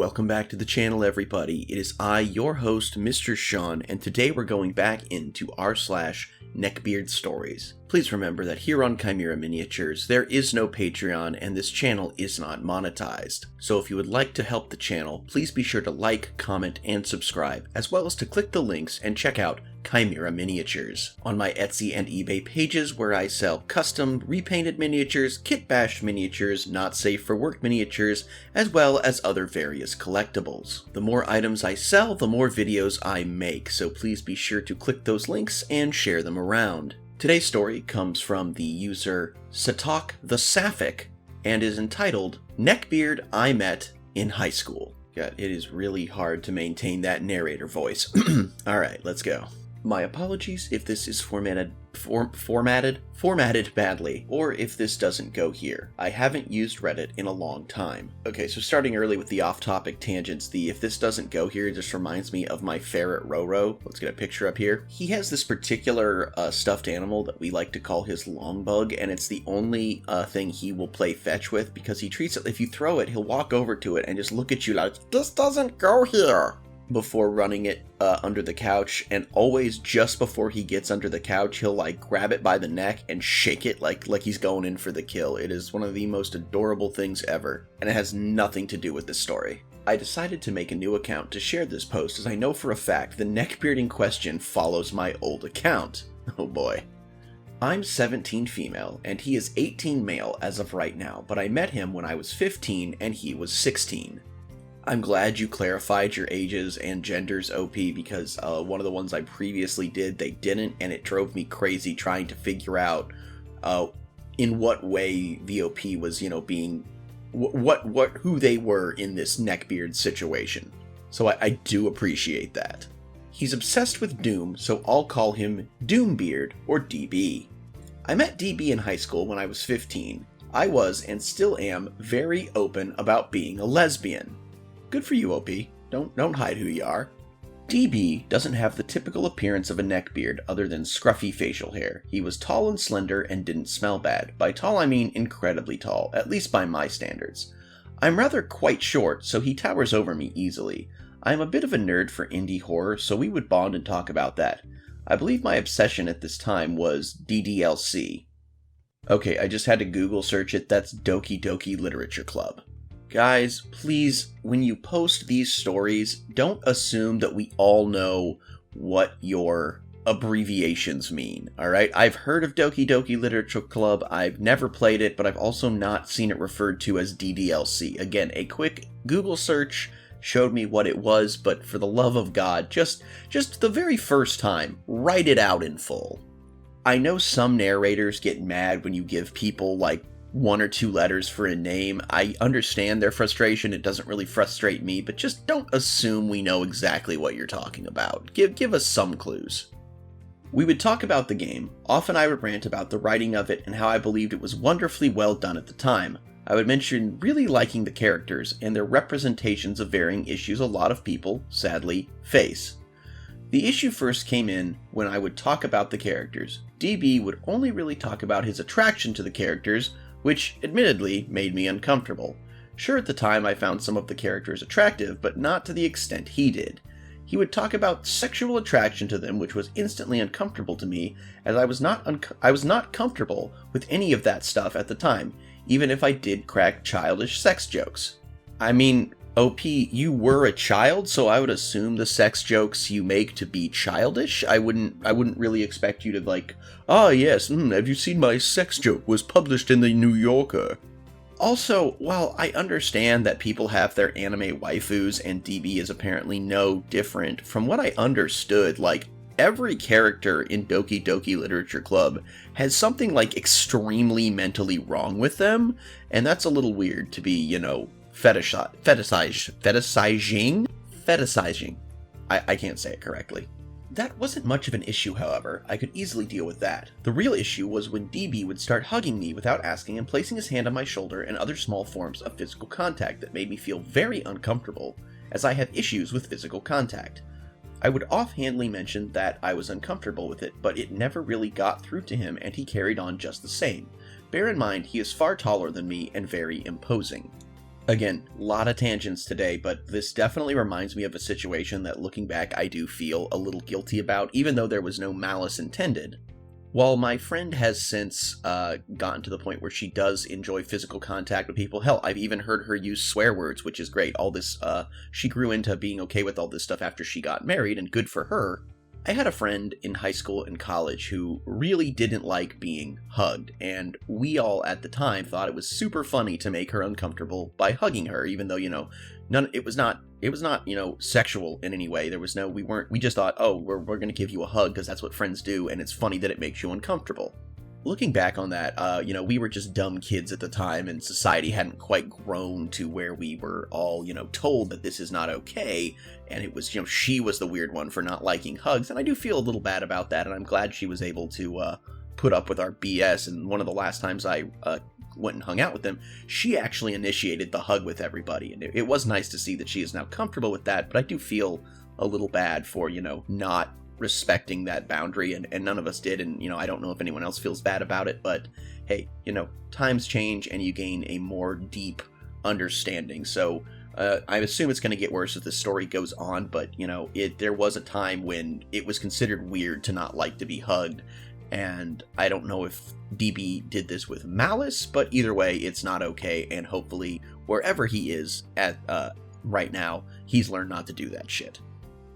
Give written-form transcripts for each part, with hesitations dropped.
Welcome back to the channel, everybody. It is I, your host, Mr. Sean, and today we're going back into r/neckbeard stories. Please remember that here on Chimera Miniatures, there is no Patreon and this channel is not monetized. So if you would like to help the channel, please be sure to like, comment, and subscribe, as well as to click the links and check out Chimera Miniatures on my Etsy and eBay pages, where I sell custom repainted miniatures, kit bashed miniatures, not safe for work miniatures, as well as other various collectibles. The more items I sell, the more videos I make, so please be sure to click those links and share them around. Today's story comes from the user Satok the Sapphic and is entitled Neckbeard I Met in High School. God, it is really hard to maintain that narrator voice. Alright, let's go. My apologies if this is formatted badly, or if this doesn't go here. I haven't used Reddit in a long time. Okay, so starting early with the off-topic tangents, the if this doesn't go here just reminds me of my ferret Roro. Let's get a picture up here. He has this particular stuffed animal that we like to call his long bug, and it's the only thing he will play fetch with, because he treats it, if you throw it, he'll walk over to it and just look at you like, this doesn't go here, before running it under the couch, and always just before he gets under the couch, he'll like grab it by the neck and shake it like he's going in for the kill. It is one of the most adorable things ever, and it has nothing to do with this story. I decided to make a new account to share this post, as I know for a fact the neckbeard in question follows my old account. Oh boy. I'm 17 female, and he is 18 male as of right now, but I met him when I was 15 and he was 16. I'm glad you clarified your ages and genders, OP, because one of the ones I previously did, they didn't, and it drove me crazy trying to figure out in what way the OP was, being who they were in this neckbeard situation. So I do appreciate that. He's obsessed with Doom, so I'll call him Doombeard, or DB. I met DB in high school when I was 15. I was, and still am, very open about being a lesbian. Good for you, OP. Don't hide who you are. DB doesn't have the typical appearance of a neckbeard other than scruffy facial hair. He was tall and slender and didn't smell bad. By tall I mean incredibly tall, at least by my standards. I'm rather quite short, so he towers over me easily. I am a bit of a nerd for indie horror, so we would bond and talk about that. I believe my obsession at this time was DDLC. Okay, I just had to Google search it. That's Doki Doki Literature Club. Guys, please, when you post these stories, don't assume that we all know what your abbreviations mean, alright? I've heard of Doki Doki Literature Club, I've never played it, but I've also not seen it referred to as DDLC. Again, a quick Google search showed me what it was, but for the love of God, just the very first time, write it out in full. I know some narrators get mad when you give people, like, 1 or 2 letters for a name. I understand their frustration. It doesn't really frustrate me, but just don't assume we know exactly what you're talking about. Give us some clues. We would talk about the game. Often I would rant about the writing of it and how I believed it was wonderfully well done at the time. I would mention really liking the characters and their representations of varying issues a lot of people, sadly, face. The issue first came in when I would talk about the characters. DB would only really talk about his attraction to the characters, which admittedly made me uncomfortable. Sure, at the time I found some of the characters attractive, but not to the extent he did. He would talk about sexual attraction to them, which was instantly uncomfortable to me, as I was not comfortable with any of that stuff at the time, even if I did crack childish sex jokes. I mean, OP, you were a child, so I would assume the sex jokes you make to be childish. I wouldn't really expect you to like, ah yes, have you seen my sex joke was published in the New Yorker? Also, while I understand that people have their anime waifus and DB is apparently no different, from what I understood, like, every character in Doki Doki Literature Club has something like extremely mentally wrong with them, and that's a little weird to be, fetishizing? I can't say it correctly. That wasn't much of an issue, however. I could easily deal with that. The real issue was when DB would start hugging me without asking and placing his hand on my shoulder and other small forms of physical contact that made me feel very uncomfortable, as I have issues with physical contact. I would offhandedly mention that I was uncomfortable with it, but it never really got through to him and he carried on just the same. Bear in mind, he is far taller than me and very imposing. Again, a lot of tangents today, but this definitely reminds me of a situation that, looking back, I do feel a little guilty about, even though there was no malice intended. While my friend has since gotten to the point where she does enjoy physical contact with people, hell, I've even heard her use swear words, which is great. All this, she grew into being okay with all this stuff after she got married, and good for her. I had a friend in high school and college who really didn't like being hugged, and we all at the time thought it was super funny to make her uncomfortable by hugging her, even though, it was not, sexual in any way. There was no, we just thought, oh, we're going to give you a hug because that's what friends do, and it's funny that it makes you uncomfortable. Looking back on that, we were just dumb kids at the time, and society hadn't quite grown to where we were all, told that this is not okay, and it was, she was the weird one for not liking hugs, and I do feel a little bad about that, and I'm glad she was able to put up with our BS, and one of the last times I went and hung out with them, she actually initiated the hug with everybody, and it was nice to see that she is now comfortable with that, but I do feel a little bad for, not respecting that boundary, and none of us did, and I don't know if anyone else feels bad about it, but hey, times change and you gain a more deep understanding. So I assume it's going to get worse as the story goes on, but there was a time when it was considered weird to not like to be hugged, and I don't know if DB did this with malice, but either way, it's not okay, and hopefully wherever he is at right now, he's learned not to do that shit.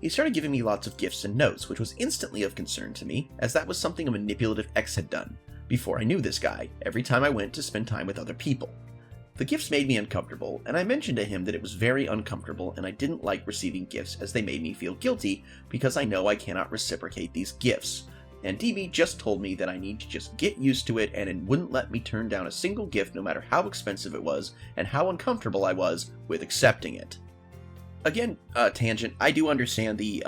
He started giving me lots of gifts and notes, which was instantly of concern to me, as that was something a manipulative ex had done, before I knew this guy, every time I went to spend time with other people. The gifts made me uncomfortable, and I mentioned to him that it was very uncomfortable and I didn't like receiving gifts as they made me feel guilty because I know I cannot reciprocate these gifts. And DB just told me that I need to just get used to it, and it wouldn't let me turn down a single gift no matter how expensive it was and how uncomfortable I was with accepting it. Again, tangent, I do understand the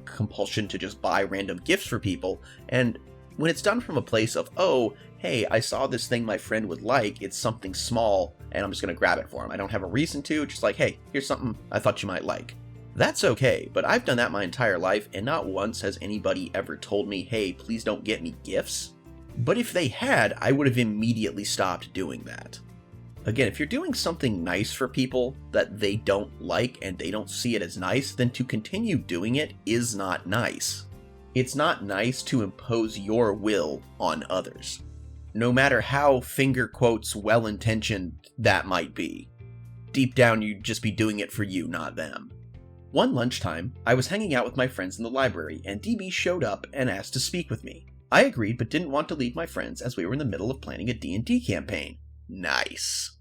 compulsion to just buy random gifts for people, and when it's done from a place of, oh, hey, I saw this thing my friend would like, it's something small, and I'm just going to grab it for him. I don't have a reason to, just like, hey, here's something I thought you might like. That's okay, but I've done that my entire life, and not once has anybody ever told me, hey, please don't get me gifts. But if they had, I would have immediately stopped doing that. Again, if you're doing something nice for people that they don't like and they don't see it as nice, then to continue doing it is not nice. It's not nice to impose your will on others, no matter how finger quotes well-intentioned that might be. Deep down, you'd just be doing it for you, not them. One lunchtime, I was hanging out with my friends in the library, and DB showed up and asked to speak with me. I agreed, but didn't want to leave my friends as we were in the middle of planning a D&D campaign. Nice.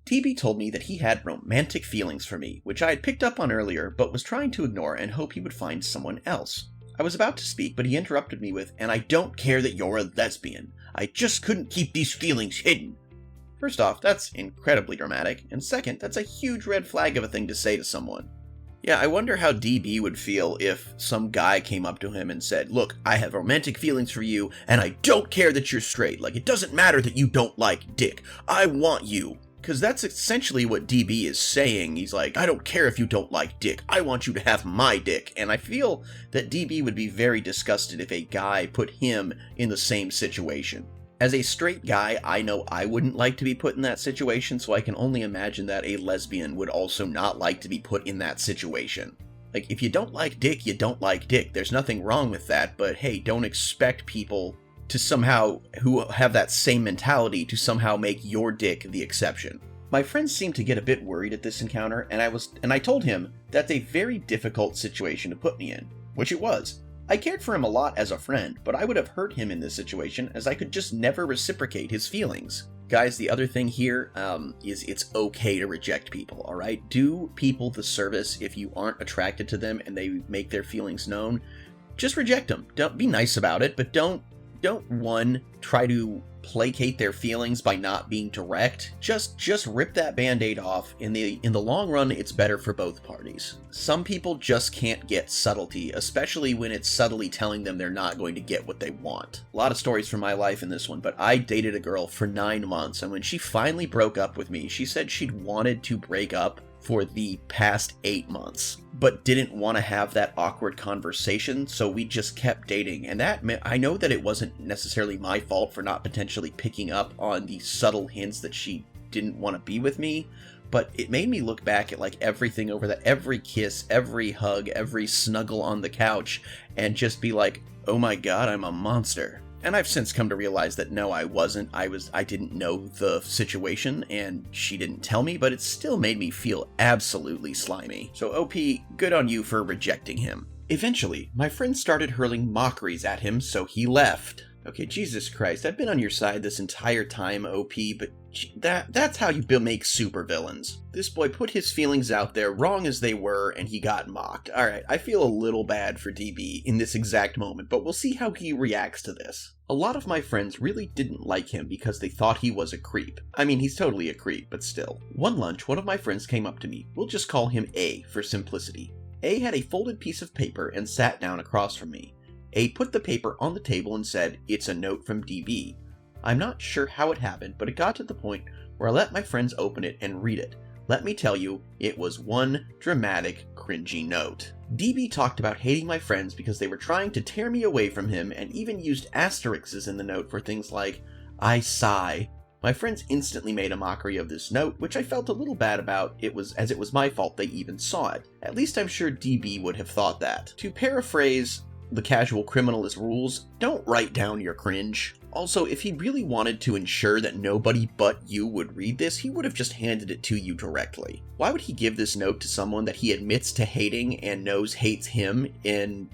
DB told me that he had romantic feelings for me, which I had picked up on earlier, but was trying to ignore and hope he would find someone else. I was about to speak, but he interrupted me with, and I don't care that you're a lesbian. I just couldn't keep these feelings hidden. First off, that's incredibly dramatic, and second, that's a huge red flag of a thing to say to someone. Yeah, I wonder how DB would feel if some guy came up to him and said, look, I have romantic feelings for you, and I don't care that you're straight. Like, it doesn't matter that you don't like dick. I want you. Because that's essentially what DB is saying. He's like, I don't care if you don't like dick. I want you to have my dick. And I feel that DB would be very disgusted if a guy put him in the same situation. As a straight guy, I know I wouldn't like to be put in that situation, so I can only imagine that a lesbian would also not like to be put in that situation. Like, if you don't like dick, you don't like dick. There's nothing wrong with that, but hey, don't expect people to somehow, who have that same mentality, to somehow make your dick the exception. My friends seemed to get a bit worried at this encounter, and I told him that's a very difficult situation to put me in, which it was. I cared for him a lot as a friend, but I would have hurt him in this situation as I could just never reciprocate his feelings. Guys, the other thing here is it's okay to reject people, alright? Do people the service if you aren't attracted to them and they make their feelings known. Just reject them. Don't be nice about it, but don't one, try to placate their feelings by not being direct. Just rip that band-aid off. In the long run, it's better for both parties. Some people just can't get subtlety, especially when it's subtly telling them they're not going to get what they want. A lot of stories from my life in this one, but I dated a girl for 9 months, and when she finally broke up with me, she said she'd wanted to break up for the past 8 months, but didn't want to have that awkward conversation, so we just kept dating. And that meant, I know that it wasn't necessarily my fault for not potentially picking up on the subtle hints that she didn't want to be with me, but it made me look back at like everything over that, every kiss, every hug, every snuggle on the couch, and just be like, oh my god, I'm a monster. And I've since come to realize that no, I wasn't. I didn't know the situation, and she didn't tell me, but it still made me feel absolutely slimy. So OP, good on you for rejecting him. Eventually, my friends started hurling mockeries at him, so he left. Okay, Jesus Christ, I've been on your side this entire time, OP, but that's how you make supervillains. This boy put his feelings out there, wrong as they were, and he got mocked. Alright, I feel a little bad for DB in this exact moment, but we'll see how he reacts to this. A lot of my friends really didn't like him because they thought he was a creep. I mean, he's totally a creep, but still. One lunch, one of my friends came up to me. We'll just call him A for simplicity. A had a folded piece of paper and sat down across from me. A put the paper on the table and said, "It's a note from DB." I'm not sure how it happened, but it got to the point where I let my friends open it and read it. Let me tell you, it was one dramatic, cringy note. DB talked about hating my friends because they were trying to tear me away from him, and even used asterisks in the note for things like, "I sigh." My friends instantly made a mockery of this note, which I felt a little bad about, it was my fault they even saw it. At least I'm sure DB would have thought that. To paraphrase the casual criminalist rules, don't write down your cringe. Also, if he really wanted to ensure that nobody but you would read this, he would have just handed it to you directly. Why would he give this note to someone that he admits to hating and knows hates him, and,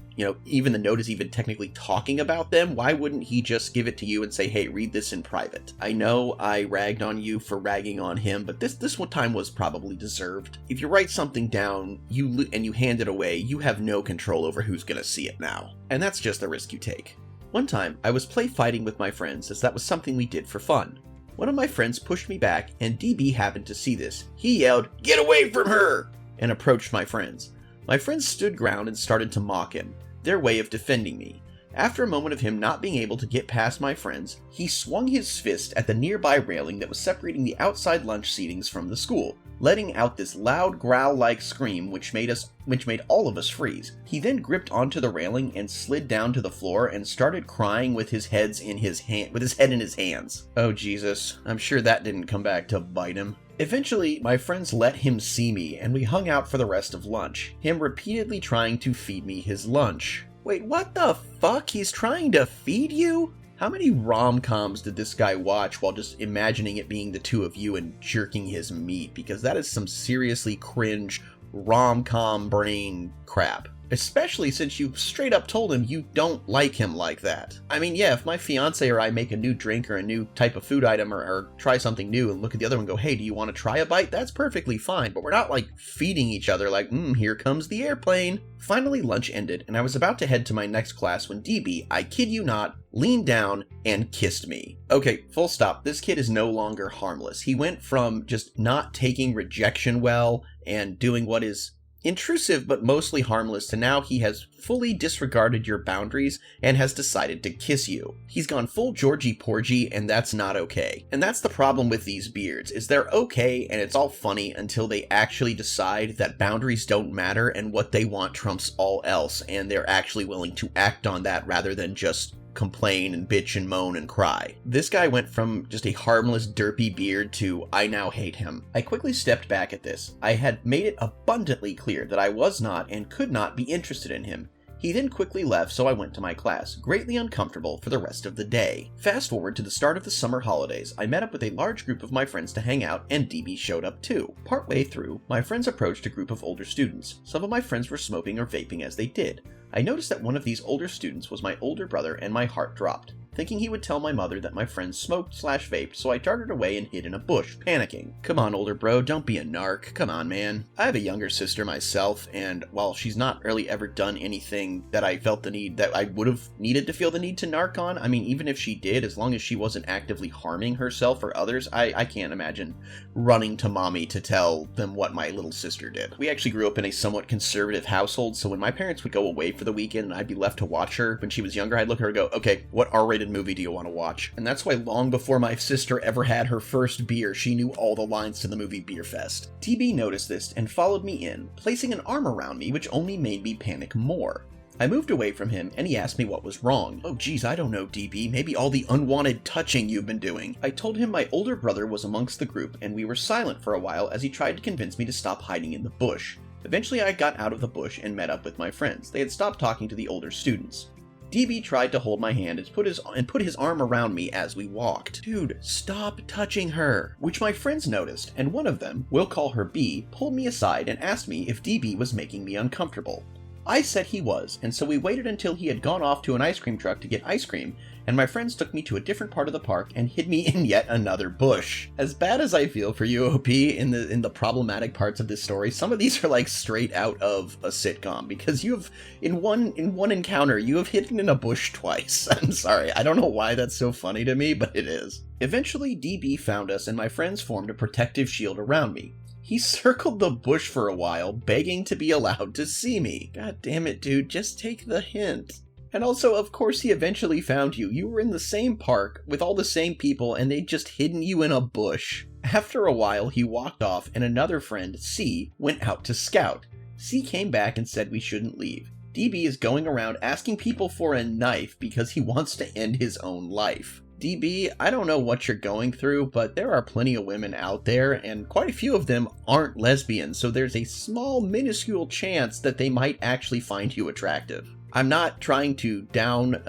even the note is even technically talking about them? Why wouldn't he just give it to you and say, hey, read this in private? I know I ragged on you for ragging on him, but this one time was probably deserved. If you write something down and you hand it away, you have no control over who's gonna see it now. And that's just the risk you take. One time, I was play fighting with my friends, as that was something we did for fun. One of my friends pushed me back, and DB happened to see this. He yelled, "Get away from her!" and approached my friends. My friends stood ground and started to mock him, their way of defending me. After a moment of him not being able to get past my friends, he swung his fist at the nearby railing that was separating the outside lunch seatings from the school, letting out this loud growl-like scream which made all of us freeze. He then gripped onto the railing and slid down to the floor and started crying with his head in his hands. Oh Jesus, I'm sure that didn't come back to bite him. Eventually, my friends let him see me, and we hung out for the rest of lunch, him repeatedly trying to feed me his lunch. Wait, what the fuck? He's trying to feed you? How many rom-coms did this guy watch while just imagining it being the two of you and jerking his meat? Because that is some seriously cringe rom-com brain crap. Especially since you straight up told him you don't like him like that. I mean, yeah, if my fiance or I make a new drink or a new type of food item or try something new and look at the other one and go, hey, do you want to try a bite? That's perfectly fine, but we're not like feeding each other like, here comes the airplane. Finally, lunch ended, and I was about to head to my next class when DB, I kid you not, leaned down and kissed me. Okay, full stop. This kid is no longer harmless. He went from just not taking rejection well and doing what is intrusive but mostly harmless to now he has fully disregarded your boundaries and has decided to kiss you. He's gone full Georgie Porgy, and that's not okay. And that's the problem with these beards, is they're okay and it's all funny until they actually decide that boundaries don't matter and what they want trumps all else, and they're actually willing to act on that rather than just complain and bitch and moan and cry. This guy went from just a harmless derpy beard to I now hate him. I quickly stepped back at this. I had made it abundantly clear that I was not and could not be interested in him. He then quickly left, so I went to my class, greatly uncomfortable for the rest of the day. Fast forward to the start of the summer holidays, I met up with a large group of my friends to hang out, and DB showed up too. Partway through, my friends approached a group of older students. Some of my friends were smoking or vaping as they did. I noticed that one of these older students was my older brother, and my heart dropped. Thinking he would tell my mother that my friends smoked/vaped, so I darted away and hid in a bush, panicking. Come on, older bro, don't be a narc. Come on, man. I have a younger sister myself, and while she's not really ever done anything that I felt the need, that I would have needed to feel the need to narc on, I mean, even if she did, as long as she wasn't actively harming herself or others, I can't imagine running to mommy to tell them what my little sister did. We actually grew up in a somewhat conservative household, so when my parents would go away for the weekend and I'd be left to watch her when she was younger, I'd look at her and go, okay, what R-rated movie do you want to watch? And that's why long before my sister ever had her first beer, she knew all the lines to the movie Beer Fest. DB noticed this and followed me in, placing an arm around me which only made me panic more. I moved away from him and he asked me what was wrong. Oh geez, I don't know, DB, maybe all the unwanted touching you've been doing. I told him my older brother was amongst the group and we were silent for a while as he tried to convince me to stop hiding in the bush. Eventually I got out of the bush and met up with my friends. They had stopped talking to the older students. DB tried to hold my hand and put his arm around me as we walked. Dude, stop touching her, which my friends noticed, and one of them, we'll call her B, pulled me aside and asked me if DB was making me uncomfortable. I said he was, and so we waited until he had gone off to an ice cream truck to get ice cream, and my friends took me to a different part of the park and hid me in yet another bush. As bad as I feel for you, OP, in the problematic parts of this story, some of these are like straight out of a sitcom, because you have, in one encounter, you have hidden in a bush twice. I'm sorry, I don't know why that's so funny to me, but it is. Eventually, DB found us and my friends formed a protective shield around me. He circled the bush for a while, begging to be allowed to see me. God damn it, dude, just take the hint. And also, of course, he eventually found you. You were in the same park with all the same people and they'd just hidden you in a bush. After a while, he walked off and another friend, C, went out to scout. C came back and said we shouldn't leave. DB is going around asking people for a knife because he wants to end his own life. DB, I don't know what you're going through, but there are plenty of women out there, and quite a few of them aren't lesbians, so there's a small, minuscule chance that they might actually find you attractive. I'm not trying to downplay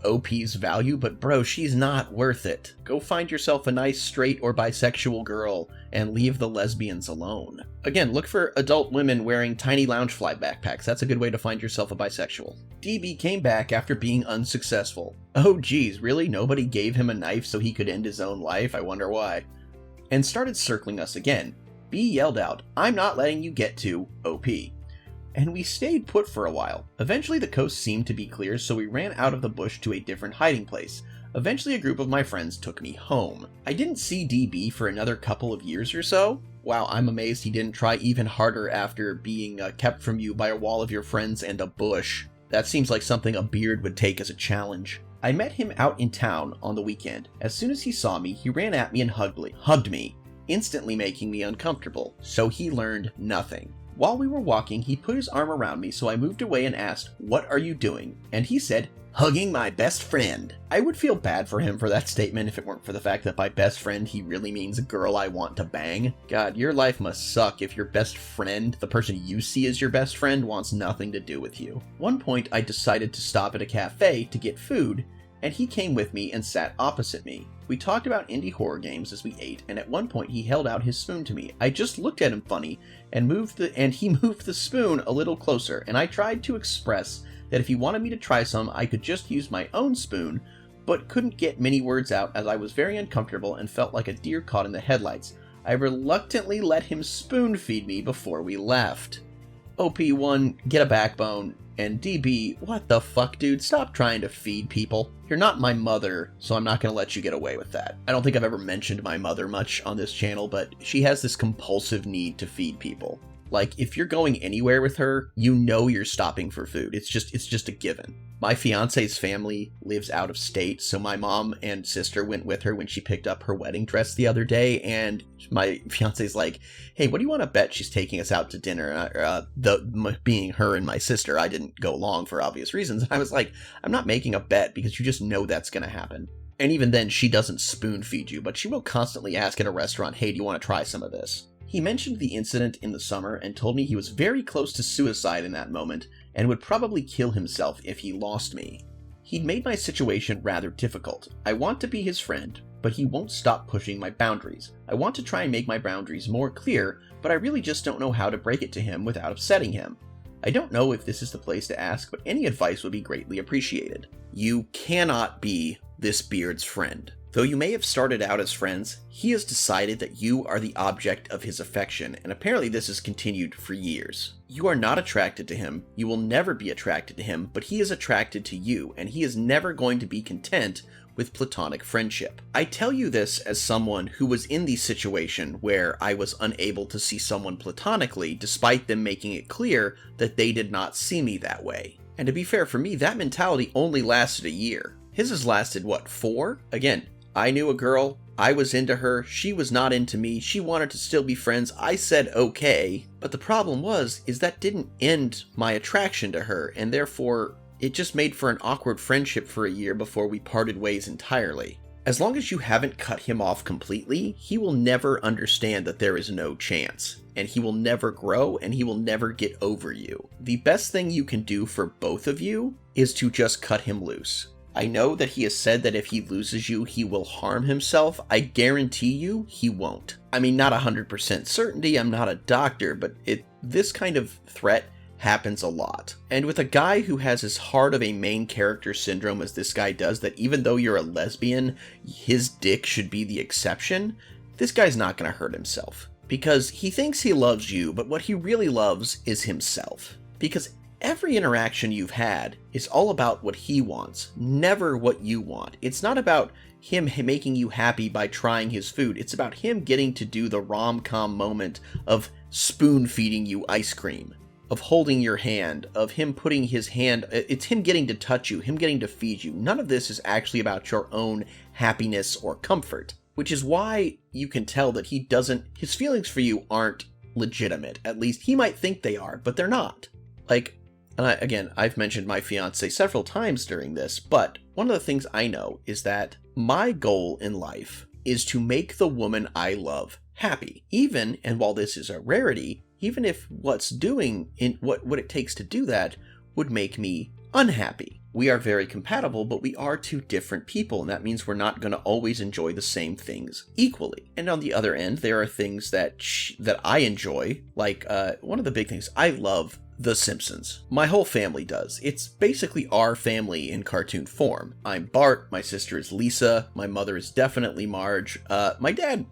OP's value, but bro, she's not worth it. Go find yourself a nice straight or bisexual girl and leave the lesbians alone. Again, look for adult women wearing tiny Loungefly backpacks. That's a good way to find yourself a bisexual. DB came back after being unsuccessful. Oh geez, really? Nobody gave him a knife so he could end his own life? I wonder why. And started circling us again. B yelled out, "I'm not letting you get to OP." And we stayed put for a while. Eventually the coast seemed to be clear, so we ran out of the bush to a different hiding place. Eventually a group of my friends took me home. I didn't see DB for another couple of years or so. Wow, I'm amazed he didn't try even harder after being kept from you by a wall of your friends and a bush. That seems like something a beard would take as a challenge. I met him out in town on the weekend. As soon as he saw me, he ran at me and hugged me, instantly making me uncomfortable, so he learned nothing. While we were walking, he put his arm around me, so I moved away and asked, "What are you doing?" And he said, "Hugging my best friend." I would feel bad for him for that statement if it weren't for the fact that by best friend he really means a girl I want to bang. God, your life must suck if your best friend, the person you see as your best friend, wants nothing to do with you. One point I decided to stop at a cafe to get food, and he came with me and sat opposite me. We talked about indie horror games as we ate, and at one point he held out his spoon to me. I just looked at him funny and he moved the spoon a little closer, and I tried to express that if he wanted me to try some, I could just use my own spoon, but couldn't get many words out as I was very uncomfortable and felt like a deer caught in the headlights. I reluctantly let him spoon feed me before we left. OP1, get a backbone. And DB, what the fuck, dude? Stop trying to feed people. You're not my mother, so I'm not going to let you get away with that. I don't think I've ever mentioned my mother much on this channel, but she has this compulsive need to feed people. Like, if you're going anywhere with her, you know you're stopping for food. It's just a given. My fiance's family lives out of state, so my mom and sister went with her when she picked up her wedding dress the other day, and my fiance's like, "Hey, what do you want to bet she's taking us out to dinner?" Being her and my sister, I didn't go along for obvious reasons. I was like, I'm not making a bet because you just know that's going to happen. And even then, she doesn't spoon feed you, but she will constantly ask at a restaurant, "Hey, do you want to try some of this?" He mentioned the incident in the summer and told me he was very close to suicide in that moment and would probably kill himself if he lost me. He'd made my situation rather difficult. I want to be his friend, but he won't stop pushing my boundaries. I want to try and make my boundaries more clear, but I really just don't know how to break it to him without upsetting him. I don't know if this is the place to ask, but any advice would be greatly appreciated. You cannot be this beard's friend. Though you may have started out as friends, he has decided that you are the object of his affection, and apparently this has continued for years. You are not attracted to him, you will never be attracted to him, but he is attracted to you, and he is never going to be content with platonic friendship. I tell you this as someone who was in the situation where I was unable to see someone platonically, despite them making it clear that they did not see me that way. And to be fair, for me, that mentality only lasted a year. His has lasted, what, 4? Again, I knew a girl, I was into her, she was not into me, she wanted to still be friends, I said okay, but the problem is that didn't end my attraction to her, and therefore it just made for an awkward friendship for a year before we parted ways entirely. As long as you haven't cut him off completely, he will never understand that there is no chance, and he will never grow, and he will never get over you. The best thing you can do for both of you is to just cut him loose. I know that he has said that if he loses you, he will harm himself. I guarantee you he won't. I mean, not 100% certainty, I'm not a doctor, but this kind of threat happens a lot. And with a guy who has as hard of a main character syndrome as this guy does, that even though you're a lesbian, his dick should be the exception, this guy's not going to hurt himself. Because he thinks he loves you, but what he really loves is himself. Because every interaction you've had is all about what he wants, never what you want. It's not about him making you happy by trying his food. It's about him getting to do the rom-com moment of spoon-feeding you ice cream, of holding your hand, of him putting his hand, it's him getting to touch you, him getting to feed you. None of this is actually about your own happiness or comfort, which is why you can tell that his feelings for you aren't legitimate. At least he might think they are, but they're not. Like, again, I've mentioned my fiance several times during this, but one of the things I know is that my goal in life is to make the woman I love happy. Even, and while this is a rarity, even if what it takes to do that would make me unhappy. We are very compatible, but we are two different people, and that means we're not going to always enjoy the same things equally. And on the other end, there are things that I enjoy, like one of the big things, I love The Simpsons. My whole family does. It's basically our family in cartoon form. I'm Bart, my sister is Lisa, my mother is definitely Marge, my dad,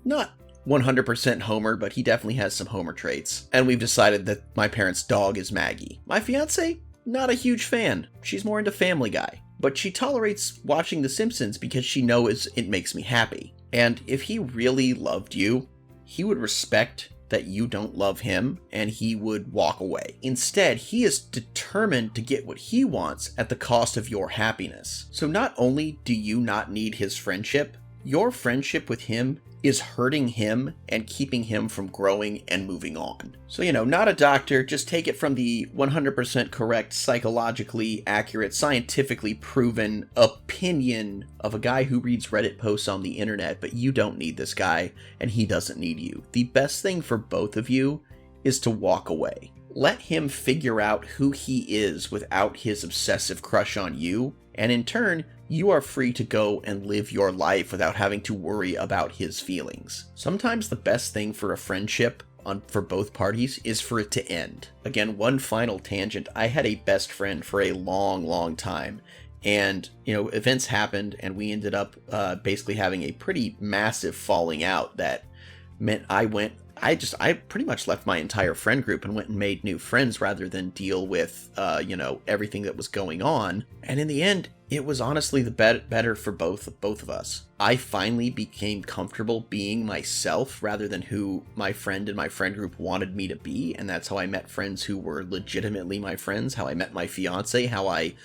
not 100% Homer, but he definitely has some Homer traits. And we've decided that my parents' dog is Maggie. My fiance, not a huge fan. She's more into Family Guy. But she tolerates watching The Simpsons because she knows it makes me happy. And if he really loved you, he would respect that you don't love him, and he would walk away. Instead, he is determined to get what he wants at the cost of your happiness. So not only do you not need his friendship, your friendship with him is hurting him and keeping him from growing and moving on. So, not a doctor, just take it from the 100% correct, psychologically accurate, scientifically proven opinion of a guy who reads Reddit posts on the internet, but you don't need this guy and he doesn't need you. The best thing for both of you is to walk away. Let him figure out who he is without his obsessive crush on you, and in turn, you are free to go and live your life without having to worry about his feelings. Sometimes the best thing for a friendship for both parties is for it to end. Again, one final tangent. I had a best friend for a long, long time. And, events happened and we ended up basically having a pretty massive falling out that meant I pretty much left my entire friend group and went and made new friends rather than deal with, everything that was going on. And in the end, it was honestly the better for both of us. I finally became comfortable being myself rather than who my friend and my friend group wanted me to be. And that's how I met friends who were legitimately my friends, how I met my fiance, how I,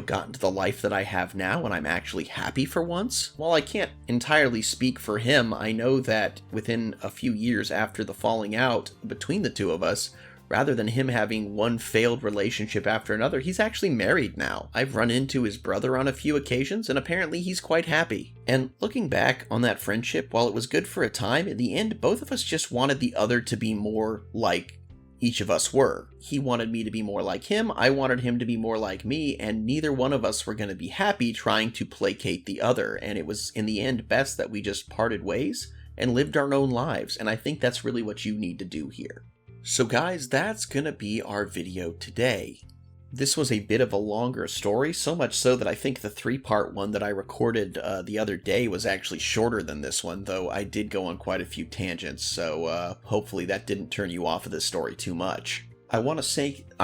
got into the life that I have now, and I'm actually happy for once. While I can't entirely speak for him, I know that within a few years after the falling out between the two of us, rather than him having one failed relationship after another, he's actually married now. I've run into his brother on a few occasions, and apparently he's quite happy. And looking back on that friendship, while it was good for a time, in the end, both of us just wanted the other to be more like each of us were. He wanted me to be more like him, I wanted him to be more like me, and neither one of us were going to be happy trying to placate the other. And it was, in the end, best that we just parted ways and lived our own lives. And I think that's really what you need to do here. So guys, that's gonna be our video today. This was a bit of a longer story, so much so that I think the 3-part one that I recorded the other day was actually shorter than this one, though I did go on quite a few tangents, so hopefully that didn't turn you off of this story too much. I want to thank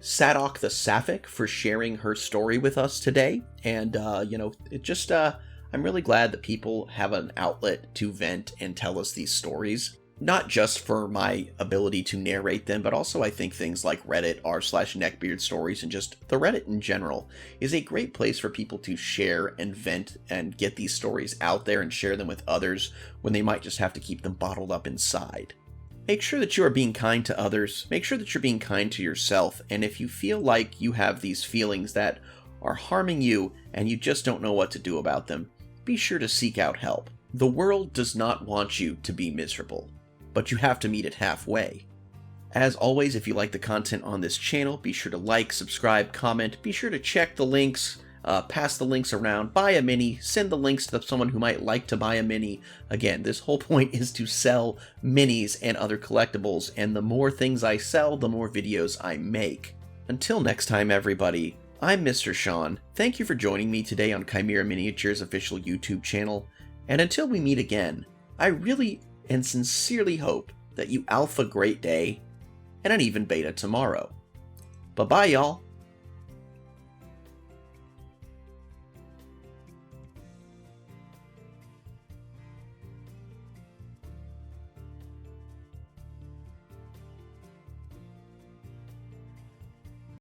Sadok the Sapphic for sharing her story with us today, and I'm really glad that people have an outlet to vent and tell us these stories. not just for my ability to narrate them, but also I think things like Reddit, r/neckbeardstories, and just the Reddit in general is a great place for people to share and vent and get these stories out there and share them with others when they might just have to keep them bottled up inside. Make sure that you are being kind to others, make sure that you're being kind to yourself, and if you feel like you have these feelings that are harming you and you just don't know what to do about them, be sure to seek out help. The world does not want you to be miserable, but you have to meet it halfway. As always, if you like the content on this channel, be sure to like, subscribe, comment, be sure to check the links, pass the links around, buy a mini, send the links to someone who might like to buy a mini. Again, this whole point is to sell minis and other collectibles, and the more things I sell, the more videos I make. Until next time, everybody, I'm Mr. Sean. Thank you for joining me today on Chimera Miniatures' official YouTube channel, and until we meet again, I really and sincerely hope that you alpha great day and an even beta tomorrow. Bye-bye, y'all.